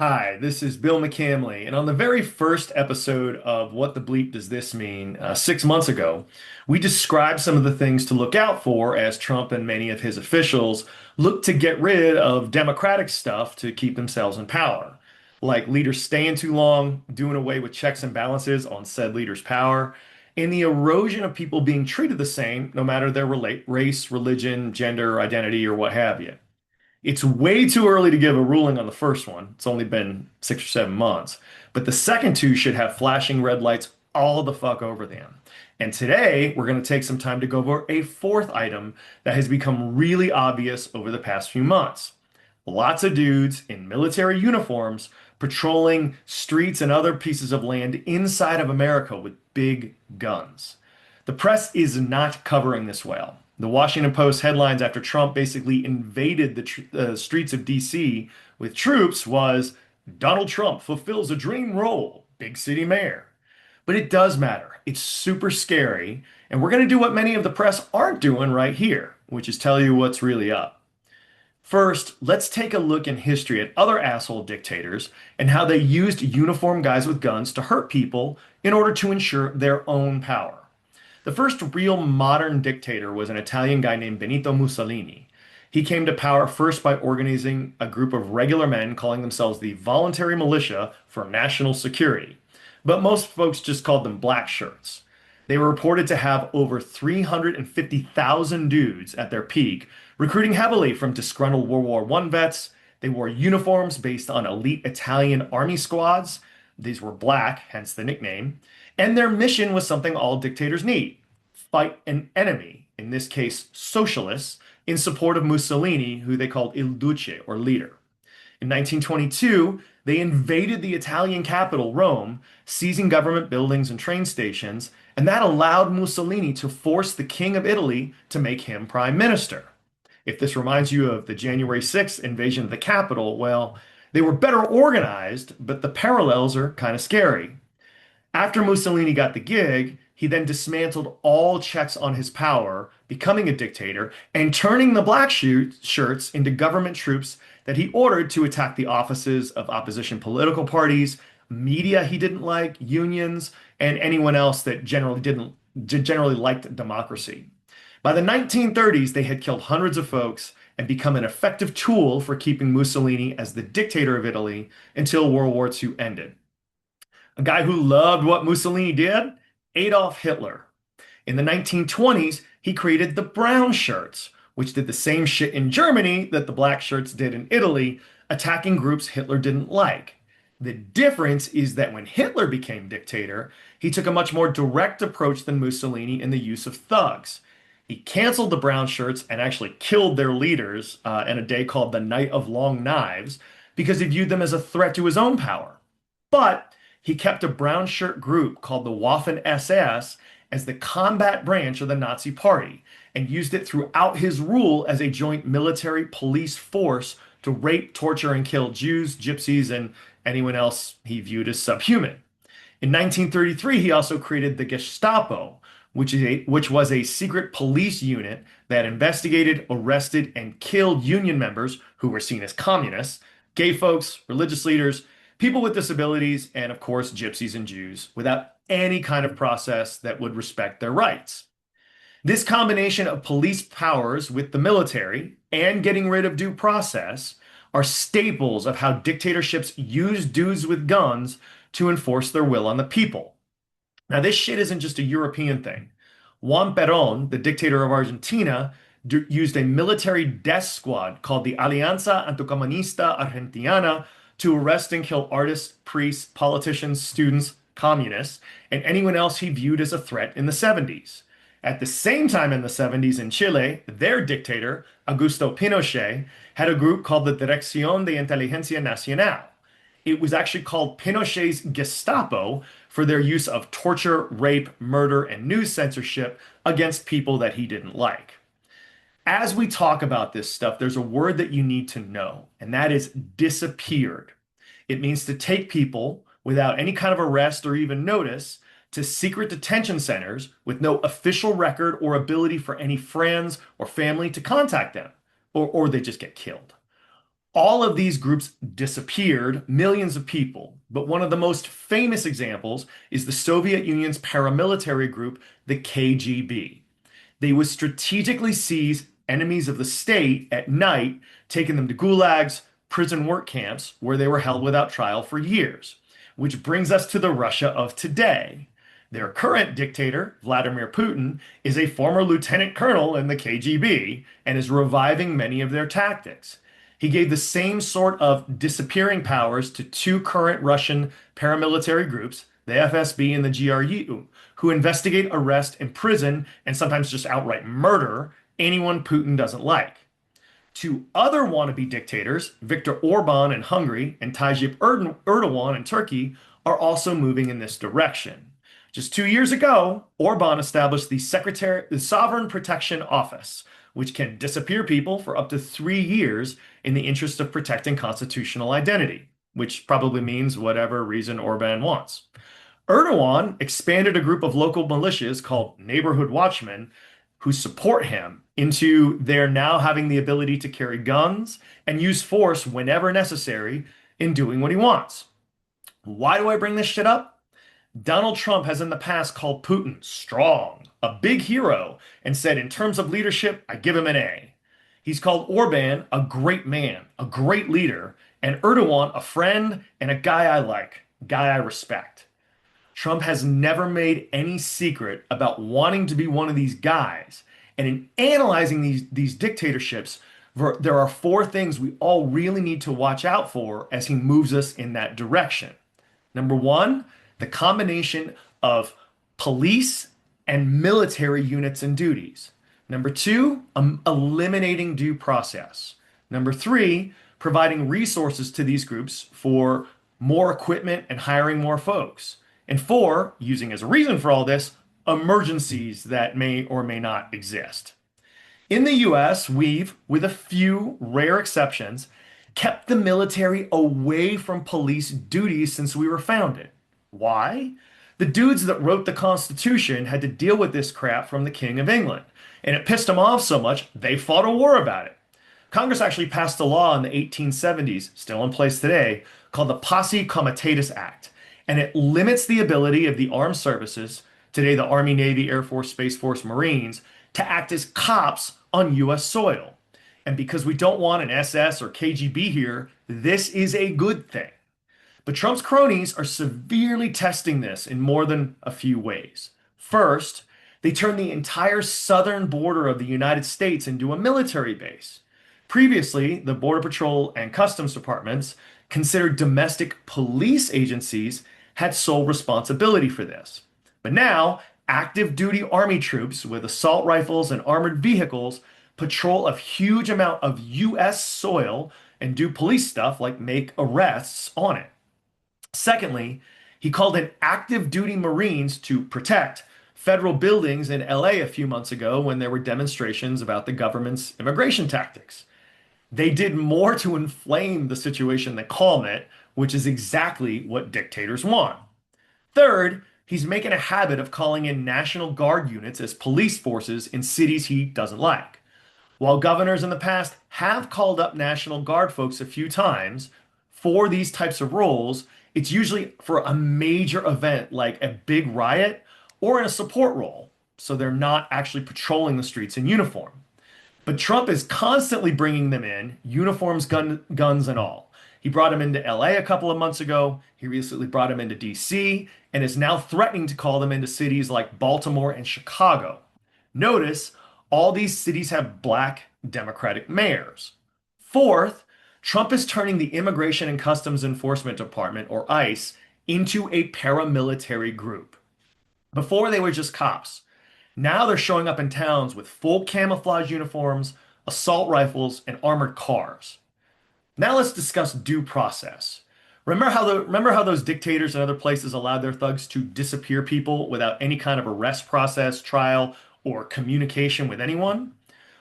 Hi, this is Bill McCamley, and on the very first episode of What the Bleep Does This Mean, 6 months ago, we described some of the things to look out for as Trump and many of his officials look to get rid of democratic stuff to keep themselves in power, like leaders staying too long, doing away with checks and balances on said leaders' power, and the erosion of people being treated the same no matter their race, religion, gender, identity, or what have you. It's way too early to give a ruling on the first one. It's only been 6 or 7 months. But the second two should have flashing red lights all the fuck over them. And today, we're going to take some time to go over a fourth item that has become really obvious over the past few months. Lots of dudes in military uniforms patrolling streets and other pieces of land inside of America with big guns. The press is not covering this well. The Washington Post headlines after Trump basically invaded the streets of DC with troops was Donald Trump fulfills a dream role, big city mayor. But it does matter. It's super scary. And we're going to do what many of the press aren't doing right here, which is tell you what's really up. First, let's take a look in history at other asshole dictators and how they used uniformed guys with guns to hurt people in order to ensure their own power. The first real modern dictator was an Italian guy named Benito Mussolini. He came to power first by organizing a group of regular men calling themselves the Voluntary Militia for National Security, but most folks just called them black shirts. They were reported to have over 350,000 dudes at their peak, recruiting heavily from disgruntled World War I vets. They wore uniforms based on elite Italian army squads. These were black, hence the nickname. And their mission was something all dictators need: fight an enemy, in this case, socialists, in support of Mussolini, who they called Il Duce, or leader. In 1922, they invaded the Italian capital, Rome, seizing government buildings and train stations, and that allowed Mussolini to force the King of Italy to make him prime minister. If this reminds you of the January 6th invasion of the Capitol, well, they were better organized, but the parallels are kind of scary. After Mussolini got the gig, he then dismantled all checks on his power, becoming a dictator and turning the shirts into government troops that he ordered to attack the offices of opposition political parties, media he didn't like, unions, and anyone else that generally liked democracy. By the 1930s, they had killed hundreds of folks and become an effective tool for keeping Mussolini as the dictator of Italy until World War II ended. A guy who loved what Mussolini did? Adolf Hitler. In the 1920s, he created the brown shirts, which did the same shit in Germany that the black shirts did in Italy, attacking groups Hitler didn't like. The difference is that when Hitler became dictator, he took a much more direct approach than Mussolini in the use of thugs. He canceled the brown shirts and actually killed their leaders in a day called the Night of Long Knives because he viewed them as a threat to his own power. But he kept a brown shirt group called the Waffen SS as the combat branch of the Nazi Party and used it throughout his rule as a joint military police force to rape, torture, and kill Jews, gypsies, and anyone else he viewed as subhuman. In 1933, he also created the Gestapo, which was a secret police unit that investigated, arrested, and killed union members who were seen as communists, gay folks, religious leaders, people with disabilities, and of course, gypsies and Jews, without any kind of process that would respect their rights. This combination of police powers with the military and getting rid of due process are staples of how dictatorships use dudes with guns to enforce their will on the people. Now, this shit isn't just a European thing. Juan Perón, the dictator of Argentina, used a military death squad called the Alianza Anticomunista Argentina to arrest and kill artists, priests, politicians, students, communists, and anyone else he viewed as a threat in the 70s. At the same time in the 70s in Chile, their dictator, Augusto Pinochet, had a group called the Dirección de Inteligencia Nacional. It was actually called Pinochet's Gestapo for their use of torture, rape, murder, and news censorship against people that he didn't like. As we talk about this stuff, there's a word that you need to know, and that is disappeared. It means to take people without any kind of arrest or even notice to secret detention centers with no official record or ability for any friends or family to contact them, or they just get killed. All of these groups disappeared, millions of people. But one of the most famous examples is the Soviet Union's paramilitary group, the KGB. They would strategically seize enemies of the state at night, taking them to gulags, prison work camps, where they were held without trial for years. Which brings us to the Russia of today. Their current dictator, Vladimir Putin, is a former lieutenant colonel in the KGB and is reviving many of their tactics. He gave the same sort of disappearing powers to two current Russian paramilitary groups, the FSB and the GRU, who investigate, arrest, imprison, and sometimes just outright murder anyone Putin doesn't like. Two other wannabe dictators, Viktor Orban in Hungary and Tayyip Erdogan in Turkey, are also moving in this direction. Just 2 years ago, Orban established the Sovereign Protection Office, which can disappear people for up to 3 years in the interest of protecting constitutional identity, which probably means whatever reason Orban wants. Erdogan expanded a group of local militias called Neighborhood Watchmen who support him into their now having the ability to carry guns and use force whenever necessary in doing what he wants. Why do I bring this shit up? Donald Trump has in the past called Putin strong, a big hero, and said, in terms of leadership, I give him an A. He's called Orban a great man, a great leader, and Erdogan a friend and a guy I like, guy I respect. Trump has never made any secret about wanting to be one of these guys. And in analyzing these dictatorships, there are four things we all really need to watch out for as he moves us in that direction. Number one, the combination of police and military units and duties. Number two, eliminating due process. Number three, providing resources to these groups for more equipment and hiring more folks. And four, using as a reason for all this, emergencies that may or may not exist. In the US, we've, with a few rare exceptions, kept the military away from police duties since we were founded. Why? The dudes that wrote the Constitution had to deal with this crap from the King of England, and it pissed them off so much they fought a war about it. Congress actually passed a law in the 1870s, still in place today, called the Posse Comitatus Act, and it limits the ability of the armed services, today the Army, Navy, Air Force, Space Force, Marines, to act as cops on US soil. And because we don't want an SS or KGB here, this is a good thing. But Trump's cronies are severely testing this in more than a few ways. First, they turned the entire southern border of the United States into a military base. Previously, the Border Patrol and Customs Departments, considered domestic police agencies, had sole responsibility for this. But now, active duty Army troops with assault rifles and armored vehicles patrol a huge amount of US soil and do police stuff like make arrests on it. Secondly, he called in active duty Marines to protect federal buildings in LA a few months ago when there were demonstrations about the government's immigration tactics. They did more to inflame the situation than calm it, which is exactly what dictators want. Third, he's making a habit of calling in National Guard units as police forces in cities he doesn't like. While governors in the past have called up National Guard folks a few times for these types of roles, it's usually for a major event like a big riot or in a support role, so they're not actually patrolling the streets in uniform. But Trump is constantly bringing them in, uniforms, guns, and all. He brought him into LA a couple of months ago. He recently brought him into DC and is now threatening to call them into cities like Baltimore and Chicago. Notice, all these cities have black Democratic mayors. Fourth, Trump is turning the Immigration and Customs Enforcement Department, or ICE, into a paramilitary group. Before they were just cops. Now they're showing up in towns with full camouflage uniforms, assault rifles, and armored cars. Now let's discuss due process. Remember how those dictators in other places allowed their thugs to disappear people without any kind of arrest process, trial, or communication with anyone?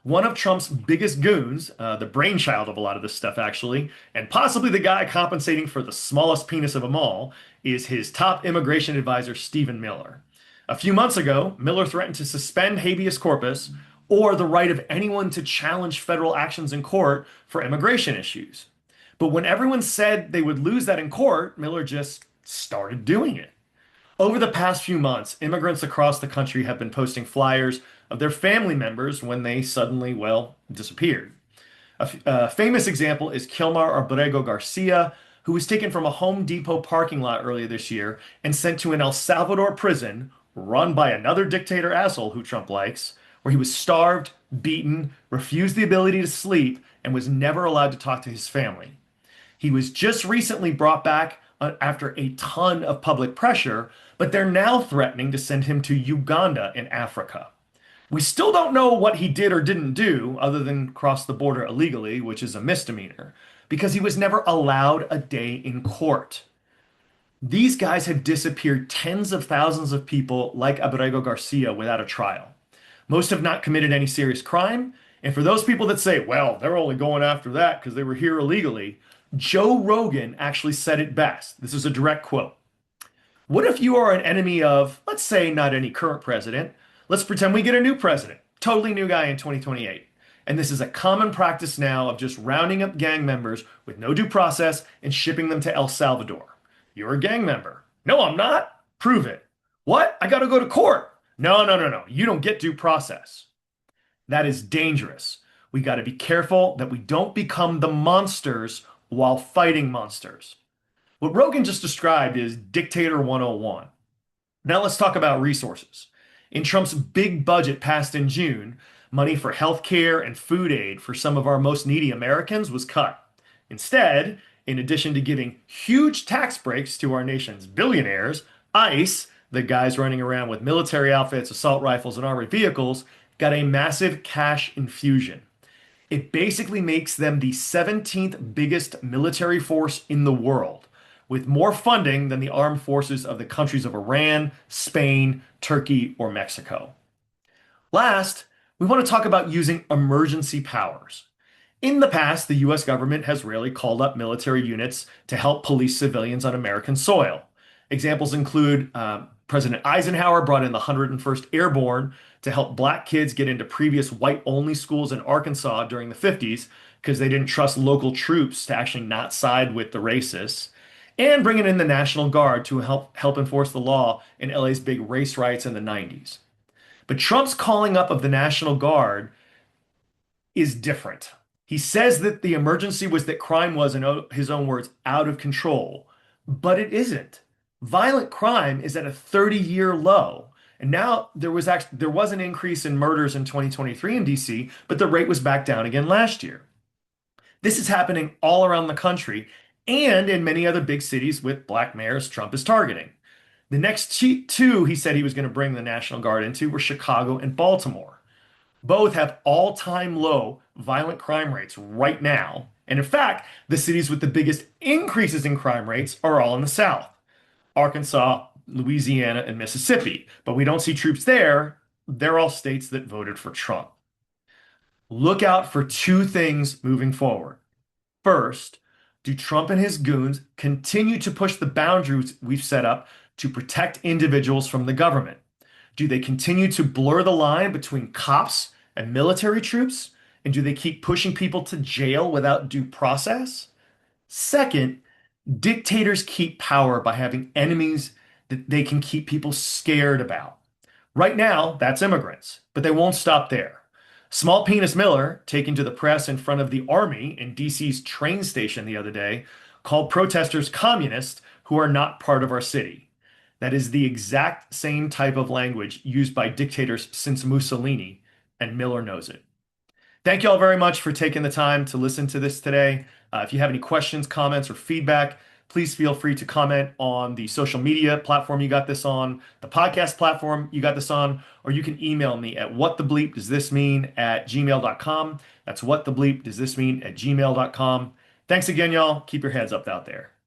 One of Trump's biggest goons, the brainchild of a lot of this stuff actually, and possibly the guy compensating for the smallest penis of them all, is his top immigration advisor, Stephen Miller. A few months ago, Miller threatened to suspend habeas corpus or the right of anyone to challenge federal actions in court for immigration issues. But when everyone said they would lose that in court, Miller just started doing it. Over the past few months, immigrants across the country have been posting flyers of their family members when they suddenly, well, disappeared. A famous example is Kilmar Abrego Garcia, who was taken from a Home Depot parking lot earlier this year and sent to an El Salvador prison run by another dictator asshole who Trump likes, where he was starved, beaten, refused the ability to sleep, and was never allowed to talk to his family. He was just recently brought back after a ton of public pressure, but they're now threatening to send him to Uganda in Africa. We still don't know what he did or didn't do other than cross the border illegally, which is a misdemeanor, because he was never allowed a day in court. These guys have disappeared tens of thousands of people like Abrego Garcia without a trial. Most have not committed any serious crime. And for those people that say, well, they're only going after that because they were here illegally, Joe Rogan actually said it best. This is a direct quote. What if you are an enemy of, let's say, not any current president? Let's pretend we get a new president, totally new guy in 2028. And this is a common practice now of just rounding up gang members with no due process and shipping them to El Salvador. You're a gang member. No, I'm not. Prove it. What? I got to go to court. No, no, no, no. You don't get due process. That is dangerous. We got to be careful that we don't become the monsters while fighting monsters. What Rogan just described is Dictator 101. Now let's talk about resources. In Trump's big budget passed in June, money for healthcare and food aid for some of our most needy Americans was cut. Instead, in addition to giving huge tax breaks to our nation's billionaires, ICE, the guys running around with military outfits, assault rifles, and armored vehicles, got a massive cash infusion. It basically makes them the 17th biggest military force in the world, with more funding than the armed forces of the countries of Iran, Spain, Turkey, or Mexico. Last, we want to talk about using emergency powers. In the past, the US government has rarely called up military units to help police civilians on American soil. Examples include President Eisenhower brought in the 101st Airborne to help black kids get into previous white-only schools in Arkansas during the 50s because they didn't trust local troops to actually not side with the racists, and bringing in the National Guard to help enforce the law in LA's big race riots in the 90s. But Trump's calling up of the National Guard is different. He says that the emergency was that crime was, in his own words, out of control, but it isn't. Violent crime is at a 30-year low. And now there was an increase in murders in 2023 in DC, but the rate was back down again last year. This is happening all around the country and in many other big cities with black mayors Trump is targeting. The next two he said he was going to bring the National Guard into were Chicago and Baltimore. Both have all-time low violent crime rates right now. And in fact, the cities with the biggest increases in crime rates are all in the South. Arkansas, Louisiana, and Mississippi. But we don't see troops there. They're all states that voted for Trump. Look out for two things moving forward. First, do Trump and his goons continue to push the boundaries we've set up to protect individuals from the government? Do they continue to blur the line between cops and military troops? And do they keep pushing people to jail without due process? Second, dictators keep power by having enemies that they can keep people scared about. Right now, that's immigrants, but they won't stop there. Small Penis Miller, taken to the press in front of the army in DC's train station the other day, called protesters communists who are not part of our city. That is the exact same type of language used by dictators since Mussolini, and Miller knows it. Thank you all very much for taking the time to listen to this today. If you have any questions, comments, or feedback, please feel free to comment on the social media platform you got this on, the podcast platform you got this on, or you can email me at whatthebleepdoesthismean@gmail.com. That's whatthebleepdoesthismean@gmail.com. Thanks again, y'all. Keep your heads up out there.